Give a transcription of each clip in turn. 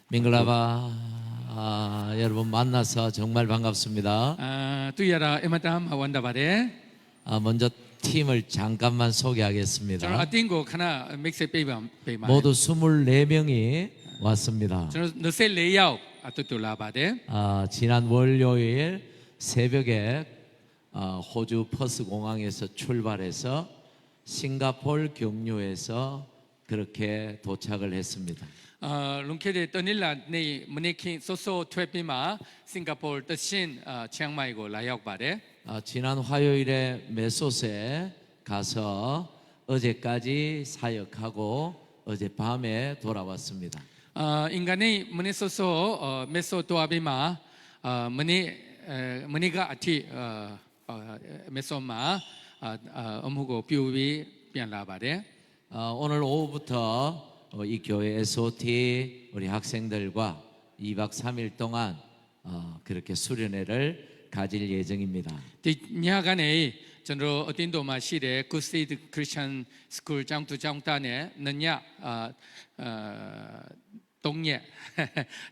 민글라바 여러분 만나서 정말 반갑습니다. tuyara ematam awanda bare. 먼저 팀을 잠깐만 저는 소개하겠습니다. atingo khana mix pe ma. 모두 24명이 왔습니다. 저는 너세 레이아웃 아뚜뚜라 바데. 지난 월요일 새벽에 호주 퍼스 공항에서 출발해서 싱가포르 경유해서 그렇게 도착을 했습니다. 롱케데 떠닐라 네 머네키 소소 트웨피마 싱가포르 뜻신 치앙마이고 라이아웃 바데. 지난 화요일에 메소스에 가서 어제까지 사역하고 어젯밤에 돌아왔습니다. 인간의 머네 소소 메소 도아비마 머네가 아티 메소마 어무고 뷰비ပြန်လာ 바데. 오늘 오후부터 이 교회 SOT 우리 학생들과 2박 3일 동안 그렇게 수련회를 가질 예정입니다. 냐간에 저로 어딘도마 시대 구스티드 크리스천 스쿨 장투 장단에 너냐 동예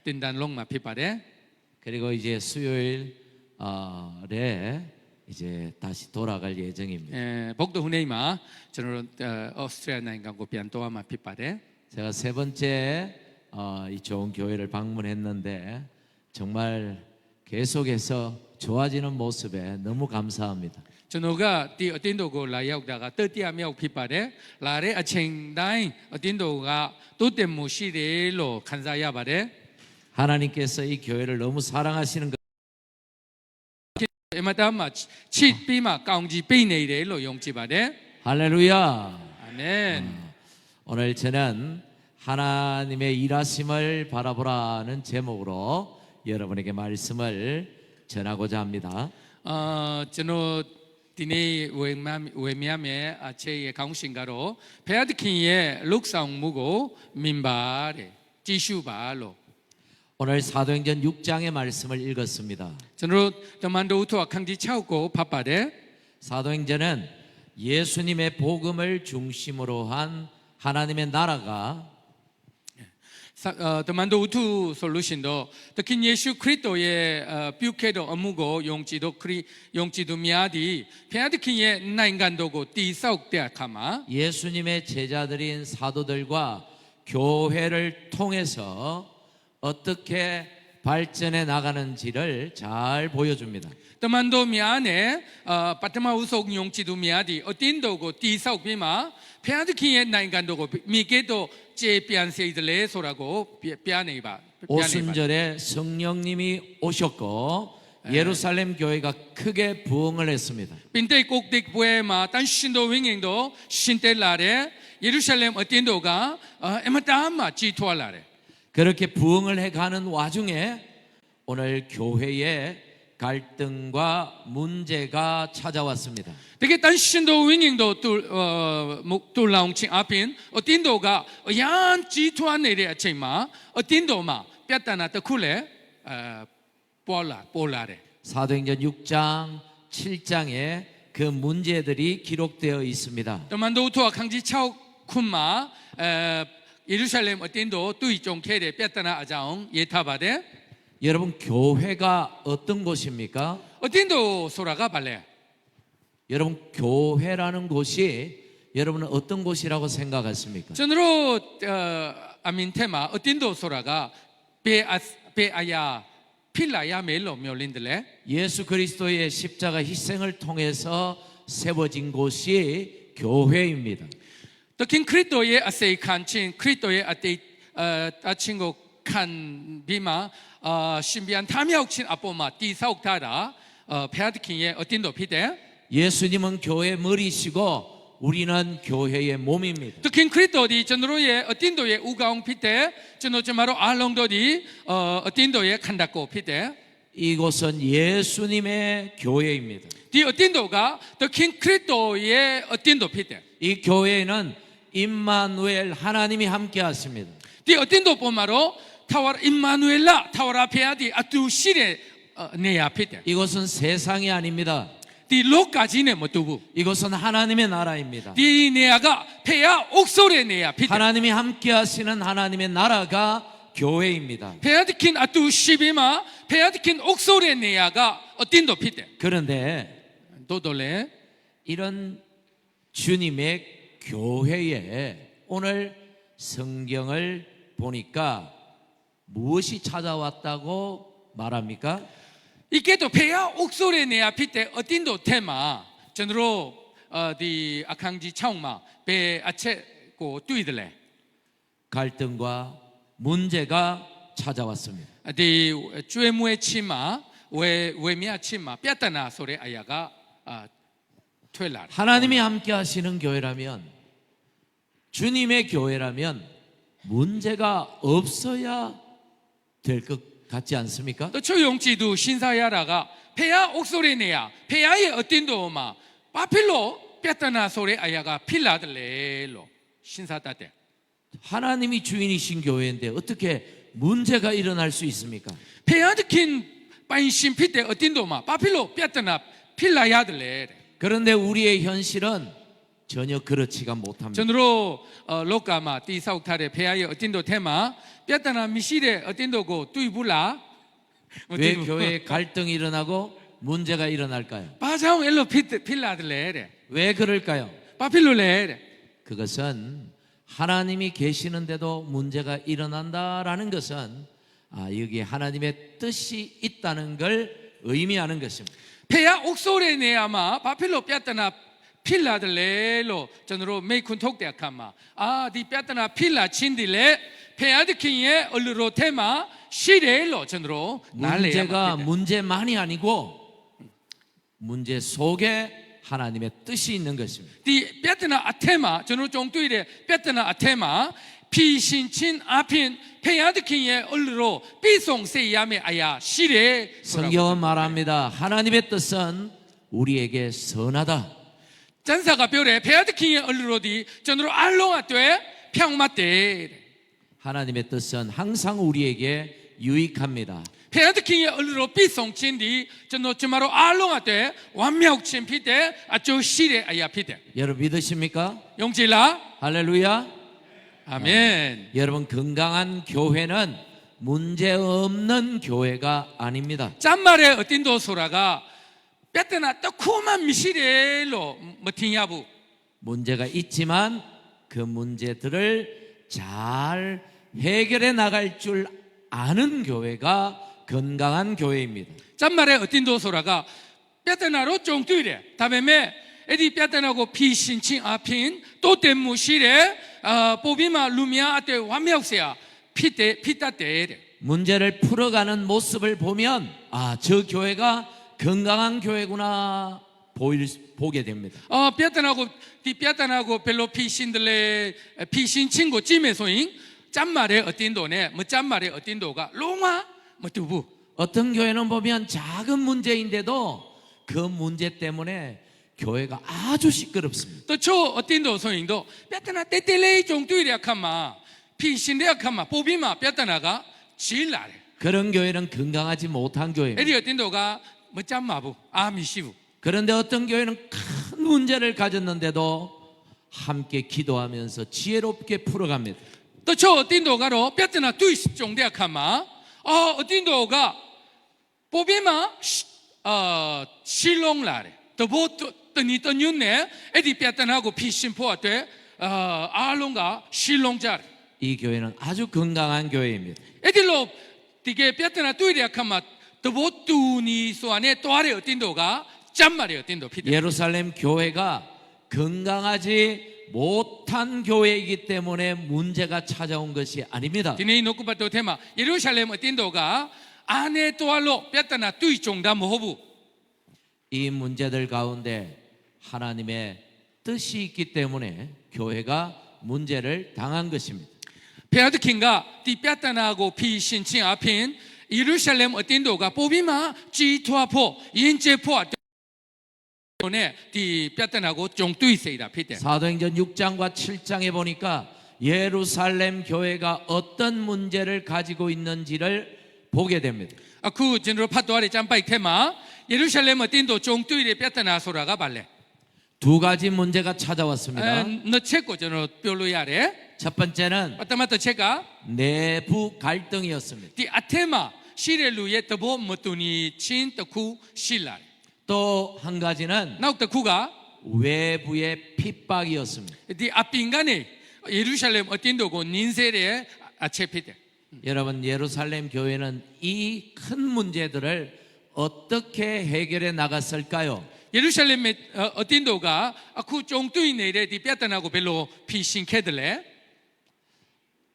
딘단롱마 피바데. 그리고 이제 수요일에 이제 다시 돌아갈 예정입니다. 복도 후네이마 저로 오스트리아 나인간고 비안토아마 피바데. 제가 세 번째 이 좋은 교회를 방문했는데 정말 계속해서 좋아지는 모습에 너무 감사합니다. 저노가 띠 어딘도고 라이아웃다가 뜨띠아미아웃 피바데. 라레 아칭다인 어딘도가 또때무시레로 간사야바데. 하나님께서 이 교회를 너무 사랑하시는 것. 에마다마 치비마 까웅지 베이네이레로 용지바데. 할렐루야. 아멘. 오늘 저는 하나님의 일하심을 바라보라는 제목으로 여러분에게 말씀을 전하고자 합니다. 저노 디네 웨미암의 아체의 강신가로 베아드킨의 룩상무고 민바레 지슈바로. 오늘 사도행전 6장의 말씀을 읽었습니다. 저노 더만도우토와 강지 차우고 바빠데. 사도행전은 예수님의 복음을 중심으로 한 하나님의 나라가 더만도우투 솔루션도 특히 예수 그리스도의 뷰케도 어무고 용지도 미아디 베아드킨의 나인간도고 띠사옥대아 카마. 예수님의 제자들인 사도들과 교회를 통해서 어떻게 발전해 나가는지를 잘 보여줍니다. 더만도 미안에 파트마 우속 용지도 미아디 어딘도고 띠사옥 비마 베아드킨의 나인간도고 미게도 제비안세이들레소라고 비안해봐. 오순절에 성령님이 오셨고 예루살렘 교회가 크게 부흥을 했습니다. 빈테 꼭딕 부에마 단신도 윙잉도 신텔라레 예루살렘 어딘도가 에마타마 지투알라레. 그렇게 부흥을 해가는 와중에 오늘 교회에 갈등과 문제가 찾아왔습니다. 되게 단신도 윙잉도 뚫라웅칭 앞인 어딘도가 양 지투안네레 아체마 어딘도마 뼈다나 તખુ레 볼라레. 사도행전 6장 7장에 그 문제들이 기록되어 있습니다. 더만도우토와 강지 차오 쿤마 예루살렘 어딘도 뚜이종케레 뼈다나 아자옹 예타바데. 여러분 교회가 어떤 곳입니까? 어딘도 소라가 발레. 여러분 교회라는 곳이 여러분은 어떤 곳이라고 생각하십니까? 전으로 아민 테마 어딘도 소라가 베아야 필라야 멜로 묘린들레. 예수 그리스도의 십자가 희생을 통해서 세워진 곳이 교회입니다. 더킨 크리스도의 아세이 칸친 크리스도의 아테이 아친고 칸 비마 신비한 탐야옥친 아포마 띠사옥타라 베아드킨의 어딘도 피데. 예수님은 교회 머리시고 우리는 교회의 몸입니다. 더킨 크리스도디 전으로의 어딘도의 우가옹 피데. 전으로 정말로 알롱도디 어딘도의 칸다고 피데. 이곳은 예수님의 교회입니다. 디 어딘도가 더킨 크리스도의 어딘도 피데. 이 교회는 임마누엘 하나님이 함께 하십니다. 디 어딘도 보마로 타와라 임마누엘라 타와라 베아디 아투시레 네야 피데. 이곳은 세상이 아닙니다. 디 로까지네 못 두부. 이곳은 하나님의 나라입니다. 디 내야가 폐야 옥소레 내야 피데. 하나님이 함께 하시는 하나님의 나라가 교회입니다. 폐야드킨 아뚜 시비마 폐야드킨 옥소레 내야가 어딘도 피데. 그런데 도돌레 이런 주님의 교회에 오늘 성경을 보니까 무엇이 찾아왔다고 말합니까? 이게도 폐야 옥소레 내야 피데 어딘도 테마 전으로 디 아캉지 차옹마 배 아체고 뚜이들레. 갈등과 문제가 찾아왔습니다. 디 주에무에 치마 외미야 치마 뼈다나 소레 아야가 퇴라. 하나님이 함께 하시는 교회라면, 주님의 교회라면 문제가 없어야 될 것 같지 않습니까? 또 초용지도 신사야라가 폐야 옥소레 내야 폐야의 어딘도 마 바필로 뼈다나 소레 아야가 필라들레로 신사다데. 하나님이 주인이신 교회인데 어떻게 문제가 일어날 수 있습니까? 폐야드킨 빠인신 피데 어딘도 마 바필로 뼈다나 필라야들레. 그런데 우리의 현실은 전혀 그렇지가 못합니다. 전으로 로까마 띠사옥탈의 폐야의 어딘도 테마 뼈다나 미시레 어딘도고 뚜이불라. 왜 교회에 갈등이 일어나고 문제가 일어날까요? 바자옹 엘로 필라들레. 왜 그럴까요? 바필로레. 그것은 하나님이 계시는데도 문제가 일어난다라는 것은 여기에 하나님의 뜻이 있다는 걸 의미하는 것입니다. 폐야 옥소레 내야마 바필로 뼈다나 필라들레로 전으로 메이쿤 톡대아카마 디 뼈다나 필라 친딜레 폐야드킹의 얼르로 테마 시레로 전으로 문제가 문제만이 아니고 문제 속에 하나님의 뜻이 있는 것입니다. 디 뼈다나 아테마 전으로 종뚜이레 뼈다나 아테마 피신친 아핀 폐야드킹의 얼르로 삐송세야메 아야 시레. 성경은 말합니다. 하나님의 뜻은 우리에게 선하다. 전사가 뼈래 폐야드킹의 얼르로디 전으로 알롱아떼 평마떼. 하나님의 뜻은 항상 우리에게 유익합니다. 폐야드킹의 얼르로 삐송친디 전으로 주마로 알롱아떼 완명친 피데 아주 시레 아야 피데. 여러분 믿으십니까? 용질라 할렐루야. 아멘. 여러분 건강한 교회는 문제 없는 교회가 아닙니다. 짠말에 어딘도 소라가 뼈때나 떡쿠만 미시레로 뭐팅야부. 문제가 있지만 그 문제들을 잘 해결해 나갈 줄 아는 교회가 건강한 교회입니다. 짠말에 어딘도 소라가 뼈때나로 쫑뚜이래 다음에 에디 뼈때나고 피신칭 아핀 또 때무시래 보비마 루미아 아떼 완명세야 피따떼. 문제를 풀어가는 모습을 보면 저 교회가 건강한 교회구나 보게 됩니다. 뼈때나고 벨로 피신들레 피신 친구 찜에소잉 짠말에 어딘도네 뭐 짠말에 어딘도가 롱아 뭐 두부. 어떤 교회는 보면 작은 문제인데도 그 문제 때문에 교회가 아주 시끄럽습니다. 또초 어딘도 소잉도 뼈때나 떼떼레이 종뚜이래 카마 피신레 카마 보비마 뼈때나가 질라래. 그런 교회는 건강하지 못한 교회입니다. 에디 어딘도가 뭐 짠마부 아미시부. 그런데 어떤 교회는 큰 문제를 가졌는데도 함께 기도하면서 지혜롭게 풀어갑니다. 또초 어딘도가로 뼈때나 뚜이십 종대 카마 어딘도가 보비마 실롱라래. 또뭐 떠니 떠뉴네 에디 뼈때나고 피신포아떼 알롱가 실롱자래. 이 교회는 아주 건강한 교회입니다. 에딜로 디게 뼈때나 뚜이래 카마 또뭐 뚜니 소안에 또 아래 어딘도가 짠말이 어딘도 피데. 예루살렘 교회가 건강하지 못한 교회이기 때문에 문제가 찾아온 것이 아닙니다. 디네이 노쿠바토 테마 예루살렘 어딘도가 안에 또알로 뼈때나 뚜이 종다 모호부. 이 문제들 가운데 하나님의 뜻이 있기 때문에 교회가 문제를 당한 것입니다. 폐야드킹가 디 뼈때나고 피신칭 아핀 예루살렘 어딘도가 보비마 지투아포 인제포 때문에 디 뼈때나고 종뚜이세이다 피데. 사도행전 6장과 7장에 보니까 예루살렘 교회가 어떤 문제를 가지고 있는지를 보게 됩니다. 그 전으로 파도아리 짬바이 테마 예루살렘 어딘도 종두일의 뼈다나 소라가 발래. 두 가지 문제가 찾아왔습니다. 너 책고 저는 별로 야래. 첫 번째는 맞다마다 제가 내부 갈등이었습니다. 디 아테마 시렐루의 더보 못두니 친 더쿠 실라. 또 한 가지는 나옥 더쿠가 외부의 핍박이었습니다. 디 앞인간에 예루살렘 어딘도고 닌세레 아체피데. 여러분, 예루살렘 교회는 이 큰 문제들을 어떻게 해결해 나갔을까요? 예루살렘의 어딘도가 아쿠 종두이네레 디 뼈다나고 별로 피신케들래.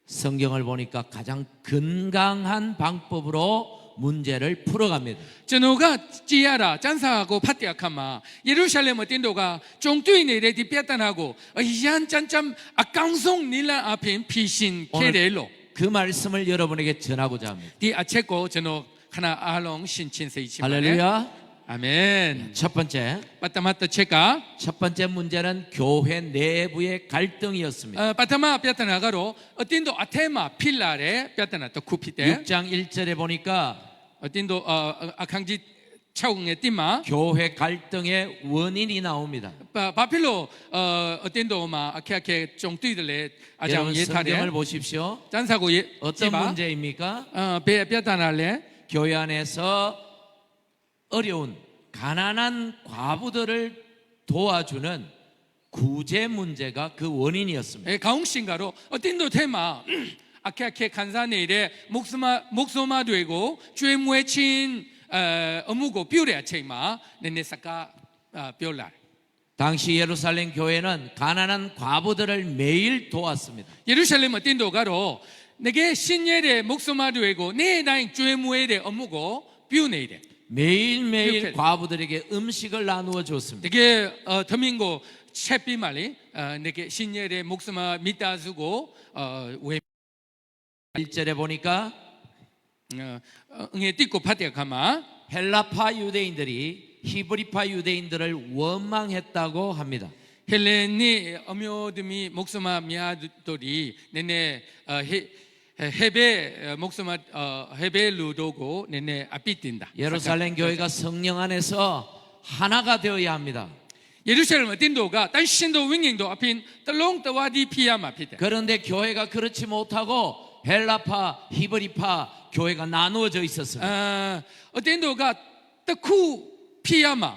성경을 보니까 가장 건강한 방법으로 문제를 풀어갑니다. 저노가 지야라 잔사하고 파티아카마 예루살렘 어딘도가 종두이네레 디 뼈다나고 이한 짠짠 아깡송 닐라 앞인 피신케레로. 그 말씀을 여러분에게 전하고자 합니다. 디 아체고 저노 하나 아롱 신친세이치마네. 할렐루야. 아멘. 첫 번째 빠따마따 체가 문제는 교회 내부의 갈등이었습니다. 빠따마 뼈다나가로 어딘도 아테마 필라레 뼈다나 또 쿠피테 6장 1절에 보니까 어딘도 아강지 차웅의 띠마 교회 갈등의 원인이 나옵니다. 바필로 어딘도 마 아케아케 종뚜이들레 아장 여러분, 성경을 예타레 보십시오. 잔사고 예 어떤 문제입니까? 뼈다나레 교회 안에서 어려운 가난한 과부들을 도와주는 구제 문제가 그 원인이었습니다. 가웅신가로 어딘도 테마 아케아케 간사네일에 목소마 되고 죄무에 친 어무고 뷰레 아체마 네네사카 뼈라. 당시 예루살렘 교회는 가난한 과부들을 매일 도왔습니다. 예루살렘 어딘도 가로 내게 신예레 목소마 되고 내 나인 죄무에레 어무고 뷰네이레. 매일매일 이렇게. 과부들에게 음식을 나누어 줬습니다. 내게 더민고 채비 말이 내게 신예레 목소마 미따주고 왜 1절에 보니까 응에 띠고 파티아 가마 헬라파 유대인들이 히브리파 유대인들을 원망했다고 합니다. 헬렌이 어묘드미 목소마 미아돌이 내내 헤베 목소마 헤베 루도고 내내 앞비뛴다. 예루살렘 교회가 성령 안에서 하나가 되어야 합니다. 예루살렘 어딘도가 단신도 윙잉도 앞인 떨롱 떠와디 피야마 피데. 그런데 교회가 그렇지 못하고 헬라파, 히브리파 교회가 나누어져 있었습니다. 어딘도가 떡쿠 피야마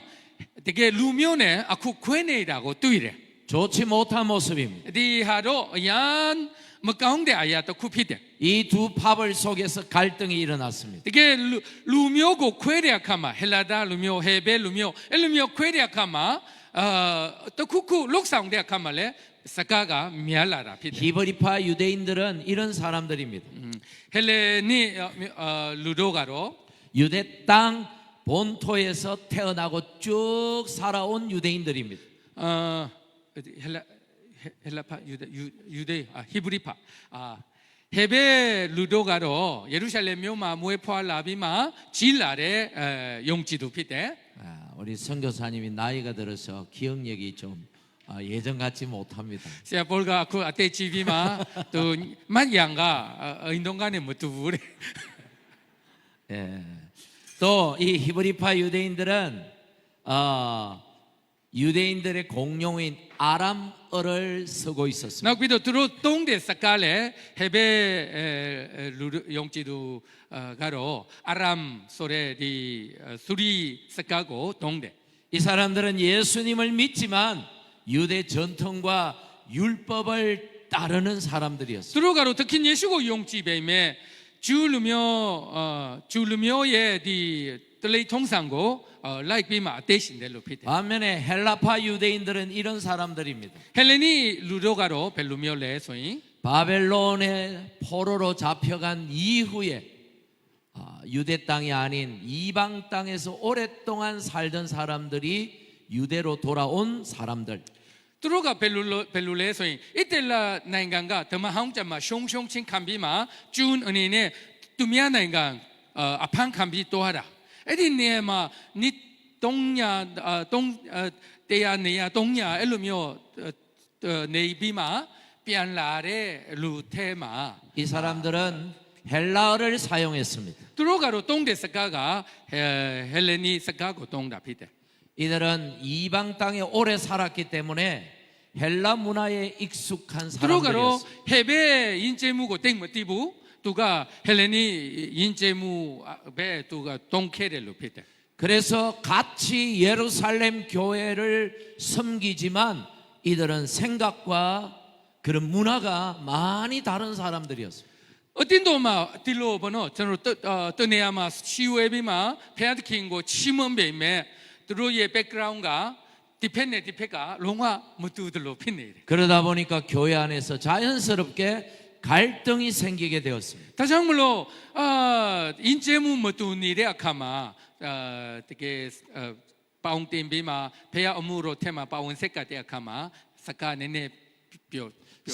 되게 루면에 아쿠 괴네라고 뚜이래. 좋지 못한 모습입니다. 디하로 얀 먹가운데 아야 떡쿠 피데. 이 두 파벌 속에서 갈등이 일어났습니다. 되게 루묘고 괴레아카마 헬라다 루묘 헤베 루묘 엘루묘 괴레아카마 떡쿠쿠 록사운데아카마레 사카가 미알라라 피데. 히브리파 유대인들은 이런 사람들입니다. 헬레니 루도가로 유대 땅 본토에서 태어나고 쭉 살아온 유대인들입니다. 헬라파 유대 히브리파 헤베 루도가로 예루살렘 묘마 무에포알 라비마 질라레 용지도 피데. 우리 선교사님이 나이가 들어서 기억력이 좀 예전 같지 못합니다. 세볼가 그 아테 집이마 또 만양가 인동간에 못두부래. 예. 또 이 히브리파 유대인들은 유대인들의 공용어인 아람어를 쓰고 있었습니다. 나비도 들어 동대 사칼에 헤베 용지도 가로 아람 소레디 수리 사카고 동대. 이 사람들은 예수님을 믿지만 유대 전통과 율법을 따르는 사람들이었습니다. 들어가로 특히 예수고 용지배매 주르묘의 디 뜰레이 통상고 라이크비마 대신델로 피데. 반면에 헬라파 유대인들은 이런 사람들입니다. 헬레니 루도가로 벨루미올레 소인 바벨론의 포로로 잡혀간 이후에 유대 땅이 아닌 이방 땅에서 오랫동안 살던 사람들이 유대로 돌아온 사람들. 들어가 벨룰레 소인 이텔라 나인간가 더마 하웅자마 숑숑친 캄비마 준 은인의 두미아 나인간 아판 캄비 또하라. 에디네마 니 동야 동 대야네야 동야 엘루미오 네이비마 비안라레 루테마. 이 사람들은 헬라어를 사용했습니다. သူတို့ကတော့တုံးတဲ့စကားကဟဲလနီစကားကိုတုံးတာဖြစ်တယ် 이들은 이방 땅에 오래 살았기 때문에 헬라 문화에 익숙한 သူတို့ကတော့ 사람들이었습니다. ဟဲဘဲယဉ်ကျေးမှုကိုတိတ်မသိဘူးသူကဟဲလနီယဉ်ကျေးမှုဘဲသူကတုံးခဲ့တယ်လို့ဖြစ်တယ် 그래서 같이 예루살렘 교회를 섬기지만 이들은 생각과 그런 문화가 많이 다른 사람들이었습니다. အတင်းတော်မှာဒီလိုဘောနော်ကျွန်တော်တနေရာမှာရှီဝဲပြီးမှဖခင်သခင်ကိုချီးမွမ်းပေမဲ့သူတို့ရဲ့ background ကဒီဖက်နဲ့ဒီဖက်ကလုံးဝမတူတယ်လို့ဖြစ်နေတယ် 그러다 보니까 교회 안에서 자연스럽게 갈등이 생기게 되었습니다. ဒါကြောင့်မလို့ယဉ်ကျေးမှုမတူနေတဲ့အခါမှာတကယ်ပေါင်းတင်ပြီးမှဖခင်အမှုတော်ထဲမှာပါဝင်ဆက်ကတဲ့အခါမှာစကားနည်းနည်းပြော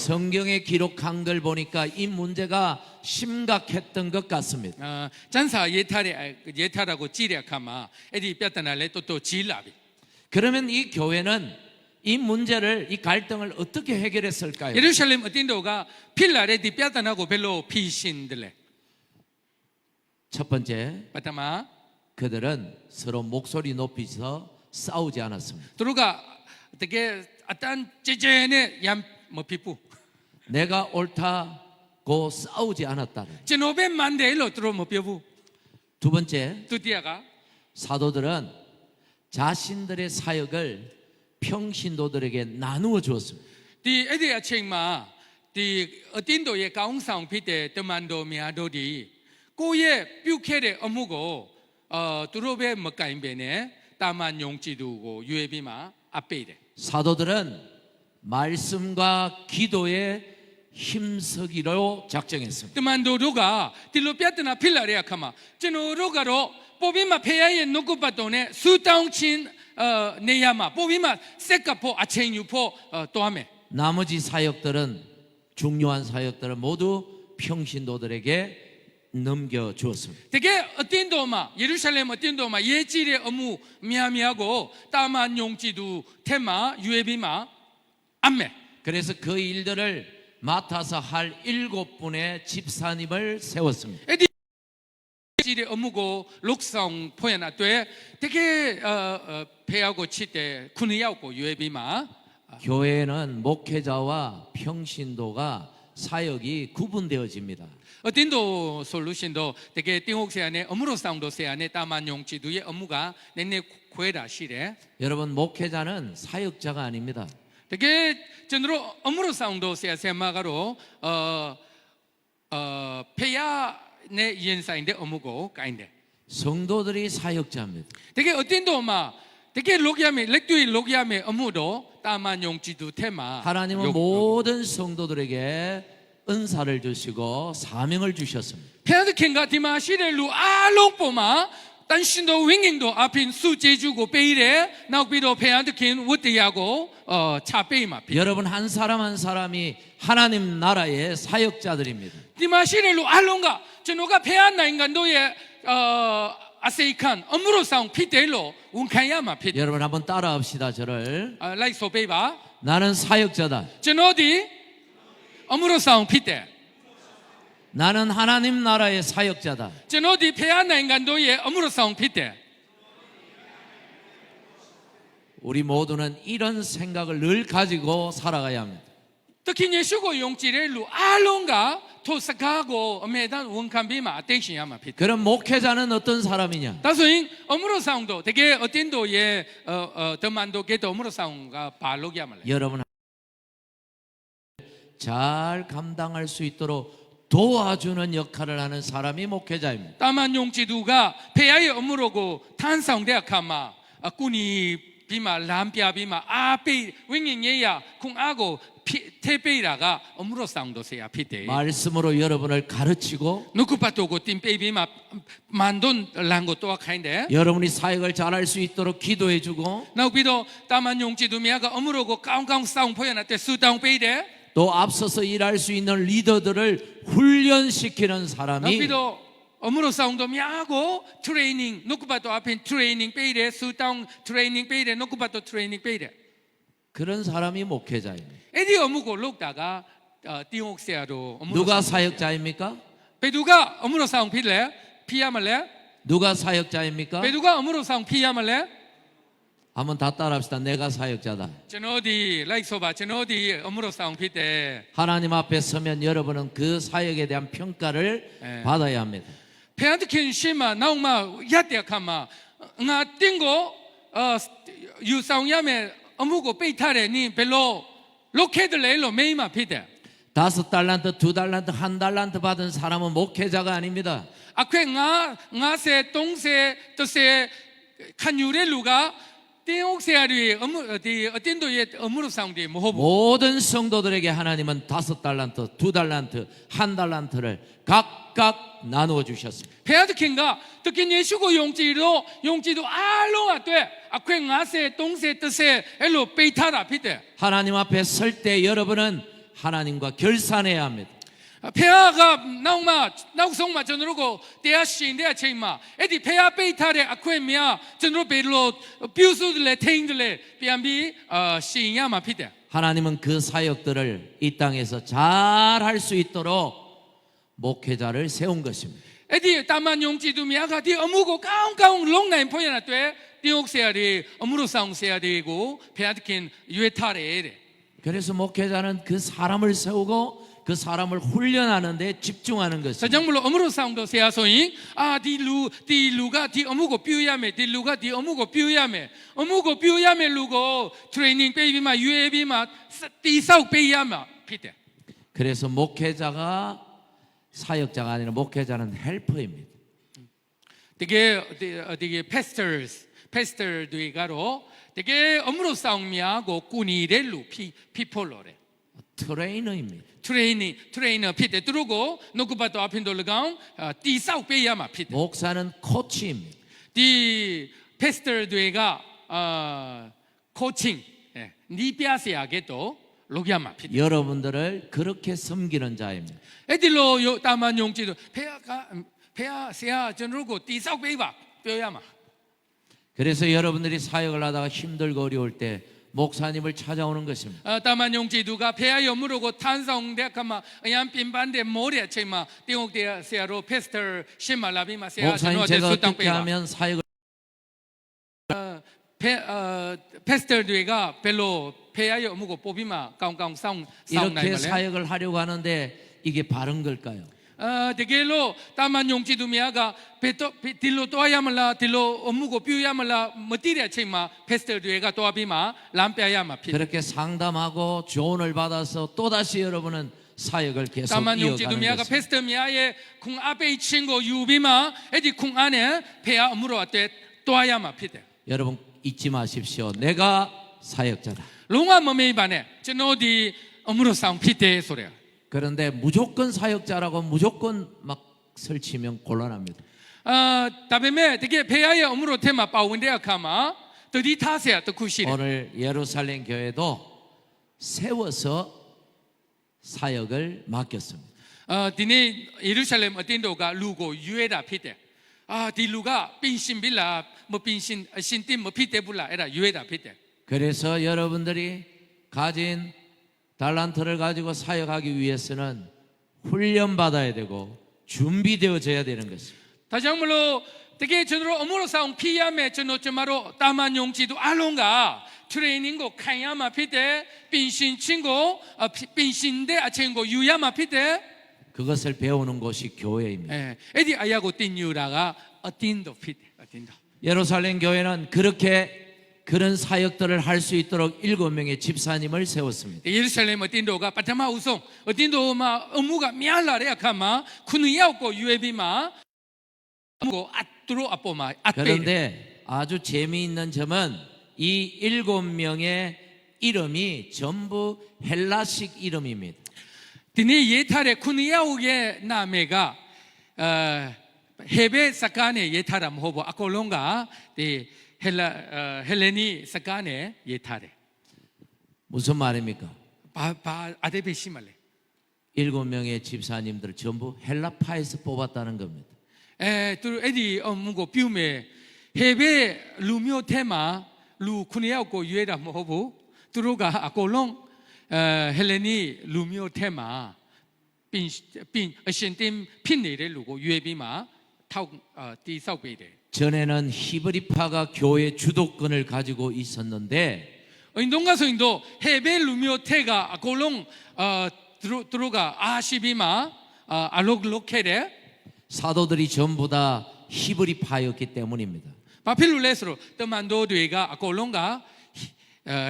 성경에 기록한 걸 보니까 이 문제가 심각했던 것 같습니다. ကျမ်းစာရေးထားတာကိုကြည့်တဲ့အခါမှာအဲ့ဒီပြဿနာလည်းတော်တော်ကြီးလာပြီ 그러면 이 교회는 이 문제를 이 갈등을 어떻게 해결했을까요? ယေရုရှလင်အတင်းတော်ကဖြစ်လာတဲ့ဒီပြဿနာကိုဘယ်လိုဖြေရှင်းတယ်လဲ 첫 번째, ပထမ 그들은 서로 목소리 높이서 싸우지 않았습니다. သူတို့ကတကယ်အတန်းကြဲကြဲနဲ့ရံမဖြစ်ဘူး 내가 옳다고 싸우지 않았다는. ကျွန်တော်ပဲမှန်တယ်လို့သူတို့မပြောဘူး 두 번째, ဒုတိယက 사도들은 자신들의 사역을 평신도들에게 나누어 주었습니다. ဒီအဲ့ဒီအချိန်မှာဒီအတင်းတော်ရဲ့ကောင်းဆောင်ဖြစ်တဲ့တမန်တော်များတို့ဒီကိုယ့်ရဲ့ပြုတ်ခဲ့တဲ့အမှုကိုသူတို့ပဲမကင်ပဲနဲ့တာမန်ယုံကြည်သူကိုရွေးပြီးမှအပ်ပေးတယ် 사도들은 말씀과 기도에 힘쓰기로 작정했습니다. တမန်တော်တို့ကဒီလိုပြဿနာဖြစ်လာတဲ့အခါမှာကျွန်တော်တို့ကတော့ပို့ပြီးမှဖခင်ရဲ့နှုတ်ကပတ်တော်နဲ့ဆူတောင်းခြင်းနေရာမှာပို့ပြီးမှစက်ကပ်ဖို့အချိန်ယူဖို့တွားမယ် 나머지 사역들은 중요한 사역들은 모두 평신도들에게 넘겨 주었습니다. တကယ်အတင်းတော်မှာယေရုရှလင်အတင်းတော်မှာရေးကြည့်တဲ့အမှုများကိုတာမန်ယုံကြည်သူထဲမှာရွေးပြီးမှအပ်မယ် 그래서 그 일들을 맡아서 할 7분의 집사님을 세웠습니다. အဲ့ဒီကြည့်တဲ့အမှုကိုလုဆောင်ဖွင့်ရတဲ့တကယ်ဖခင်ကိုချစ်တဲ့ခုနှစ်ယောက်ကိုရွေးပြီးမှ 교회는 목회자와 평신도가 사역이 구분되어집니다. အတင်းတော်ဆိုလို့ရှင်တော့တကယ်တင်းဟုတ်ဆရာနဲ့အမှုတော်ဆောင်တော်ဆရာနဲ့တာမန်ယုံကြည်သူရဲ့အမှုကနည်းနည်းခွဲတာရှိတယ် 여러분 목회자는 사역자가 아닙니다. တကယ်ကျွန်တော်အမှုတော်ဆောင်တော်ဆရာဆရာမကတော့ဖခင်နဲ့ယဉ်ဆိုင်တဲ့အမှုကိုကိုင်းတယ် 성도들이 사역자입니다. တကယ်အတင်းတော်မှာတကယ်လုပ်ရမယ်လက်တွေ့လုပ်ရမယ်အမှုတော်တာမန်ယုံကြည်သူထဲမှာ 하나님은 모든 성도들에게 은사를 주시고 사명을 주셨습니다. ဖခင်သခင်ကဒီမှာရှိတဲ့လူအားလုံးပေါ်မှာတန်ရှင်တော်ဝိညာဉ်တော်အပြင်စုကျေးဇူးကိုပေးတယ်နောက်ပြီးတော့ဖခင်သခင်ဝတ္တရားကိုချပေးမှာဖြစ် 여러분 한 사람 한 사람이 하나님 나라의 사역자들입니다. ဒီမှာရှိတဲ့လူအားလုံးကကျွန်တော်ကဖခင်နိုင်ငံတို့ရဲ့အစေခံအမှုတော်ဆောင်ဖြစ်တယ်လို့ဝန်ခံရမှာဖြစ်တယ် 여러분 한번 따라합시다. 저를 လိုက်ဆိုပေးပါ 나는 사역자다. ကျွန်တော်ဒီအမှုတော်ဆောင်ဖြစ်တယ် 나는 하나님 나라의 사역자다. ကျွန်တော်ဒီဖခင်နိုင်ငံတို့ရဲ့အမှုတော်ဆောင်ဖြစ်တယ် 우리 모두는 이런 생각을 늘 가지고 살아가야 합니다. တခင်ယေရှုကိုယုံကြည်တဲ့လူအားလုံးကထိုစကားကိုအမြဲတမ်းဝန်ခံပြီးမှအသိရှင်ရမှာဖြစ်တယ် 그럼 목회자는 어떤 사람이냐? ဒါဆိုရင်အမှုတော်ဆောင်တို့တကယ်အတင်းတို့ရဲ့တမန်တော်ကဲ့သို့အမှုတော်ဆောင်ကဘာလုပ်ရမလဲ 여러분 잘 감당할 수 있도록 도와주는 역할을 하는 사람이 목회자입니다. တာမန်ယုံကြည်သူကဖခင်ရဲ့အမှုတော်ကိုထမ်းဆောင်တဲ့အခါမှာအခုနီပြီးမှလမ်းပြပြီးမှအားပေးဝိညာဉ်ရေးရခွန်အားကိုထေပေးတာကအမှုတော်ဆောင်တော်ဆရာဖြစ်တယ် 말씀으로 여러분을 가르치고 နှုတ်ကပတ်တော်ကိုတင်ပေးပြီးမှမန်ဒွန်လန်ကိုတော့ခိုင်းတယ် 여러분이 사역을 잘할 수 있도록 기도해주고 နောက်ပြီးတော့တာမန်ယုံကြည်သူများကအမှုတော်ကိုကောင်းကောင်းဆောင်ဖွဲ့ရတဲ့ဆူတောင်းပေးတယ် 또 앞서서 일할 수 있는 리더들을 훈련시키는 နောက် 사람이 ပြီးတော့အမှုတော်ဆောင်တော်များကို training နှုတ်ကပတ်တော်အပြင် training ပေးတယ်ဆူတောင်း training ပေးတယ်နှုတ်ကပတ်တော် training ပေးတယ် 그런 사람이 목회자입니다. အဲ့ဒီအမှုကိုလုပ်တာကတင်းဟုတ်ဆရာတော်အမှုတော် 누가 사역자입니까? ဘ 베두가 어무로 사용 필래 피야말래 누가 사역자입니까? 베두가 어무로 사용 피야말래 한번 다 따라합시다. 내가 사역자다. 저너디 라이소바 저너디 어무로 사용 필때 하나님 앞에 서면 여러분은 그 사역에 대한 평가를 예. 받아야 합니다. 페안트킨 시마 나우마 야떼카마 nga 띵고 유사용야메 어무고 베이타레 니 벨로 로케들레로 메이마 피데 5달란트, 2달란트, 1달란트 받은 사람은 목회자가 아닙니다. 아퀘 nga세 동세 뜻세 칸유레 루가 띵옥세아리 어딘도에 어무로 사용돼 뭐호부 모든 성도들에게 하나님은 5달란트, 2달란트, 1달란트를 각각 나누어 주셨습니다. 페아드킨가 특히 예수고 용지도 알로가 돼 아퀘 nga세 동세 뜻세 엘로 베이타라 피데 하나님 앞에 설 때 여러분은 하나님과 결산해야 합니다. 페아가 나우송마 전으로고 대하신대야 체마 에디 페아 베이타레 아쿠에미아 전으로 베일로 뷰수들레 테인들레 비암비 신야마 피데 하나님은 그 사역들을 이 땅에서 잘 할 수 있도록 목회자를 세운 것입니다. 에디 따만 용지두미아가 디 어무고 까웅까웅 롱나인 포야나 돼 띵옥세야리 어무로 사용세야 되고 페아드킨 유에타레 그래서 목회자는 그 사람을 세우고 그 사람을 훈련하는 데 집중하는 것입니다. 서정물로 어무로 사용도 세야소잉 디루가 디 어무고 뷰야메 디루가 디 어무고 뷰야메 루고 트레이닝 베이비마 유에비마 디사우 베이야마 피데 그래서 목회자가 사역자가 아니라 목회자는 헬퍼입니다. 되게 패스터들이가로 되게 어무로 사용미하고 꾸니렐루 피폴로레 트레이너입니다. 트레이너 피데 들어고 노크바도 앞인돌가운 디사우 베이야마 피데 목사는 코치입니다. 디 패스터들이가 코칭 니피아세야게도 로기야마 피데 여러분들을 그렇게 섬기는 자입니다. 에딜로 따만 용지도 페아세야 전으로고 디사우 베이바 뼈야마 그래서 여러분들이 사역을 하다가 힘들고 어려울 때 목사님을 찾아오는 것입니다. 따만 용지두가 페아 여무로고 탄성대카마 양 빈반데 모래 체마 띵옥대세야로 패스터 시말라비마 세야 목사님 제가 어떻게 하면 사역을 패스터들이가 별로 페아 여무고 뽑이마 까웅까웅 싸움 이렇게 사역을 하려고 하는데 이게 바른 걸까요? 대개로 따만 용지두미아가 딜로 또야말라 딜로 어무고 뷰야말라 뭐디랴 체마 패스터들이가 또아비마 람빼야마 피 그렇게 상담하고 조언을 받아서 또다시 여러분은 사역을 계속 따만 이어가는 용지두미아가 것입니다. 패스터미아의 쿵 앞에 이 친구 유비마 에디 쿵 안에 페아 어무로 왔대 또야마 피데 여러분 잊지 마십시오. 내가 사역자다. 롱아 머메이바네 저노디 어무로 싸움 피데 소리야 그런데 무조건 사역자라고 무조건 막 설치면 곤란합니다. 다음에 되게 배아의 어무로 테마 빠운데야 가마 더디 타세야 또 구시래 오늘 예루살렘 교회도 세워서 사역을 맡겼습니다. 디네 예루살렘 어딘도가 루고 유에다 피데 디 루가 빈신빌라 뭐 빈신 신팀 뭐 피데불라 에라 유에다 피데 그래서 여러분들이 가진 달란트를 가지고 사역하기 위해서는 훈련받아야 되고 준비되어져야 되는 것입니다. 다시 한번로 되게 전으로 어무로 싸움 피야메 전노점마로 따만 용지도 알롱가 트레이닝고 칸야마 피데 빈신 친구 빈신데 아친구 유야마 피데 그것을 배우는 곳이 교회입니다. 에디 아야고 띵유라가 어딘도 피데 어딘도 예루살렘 교회는 그런 사역들을 할 수 있도록 7명의 집사님을 세웠습니다. 예루살렘 어딘도가 바타마 우송 어딘도마 어무가 미알라레야 카마 쿠누야고 유에비마 어무고 아뚜로 아뽀마 아페 그런데 아주 재미있는 점은 이 7명의 이름이 전부 헬라식 이름입니다. 디네 예타레 쿠누야오게 나메가 헤베 사카네 예타람 호보 아콜롱가 디 헬레니 사카네 예타레 무슨 말입니까? 바 아데베 시말레 7명의 집사님들을 전부 헬라파에서 뽑았다는 겁니다. 또 에디 어무고 뷰메 헤베 루미오 테마 루 쿠니야고 유에라 호보 두로가 아콜롱 헬레니 루미오 테마 အရှင်တင်းဖြစ်နေတဲ့လူကိုရွေးပြီးမှထောက်တီဆောက်ပေးတယ် 전에는 히브리파가 교회 주도권을 가지고 있었는데 အရင်တုန်းကဆိုရင်တော့ဟေဘဲလူမျိုးထက်ကအကုန်လုံးသူတို့ကအားရှိပြီးမှအလုပ်လုပ်ခဲ့တယ် 사도들이 전부 다 히브리파였기 때문입니다. ဘာဖြစ်လို့လဲဆိုတော့တမန်တော်တွေကအကုန်လုံးက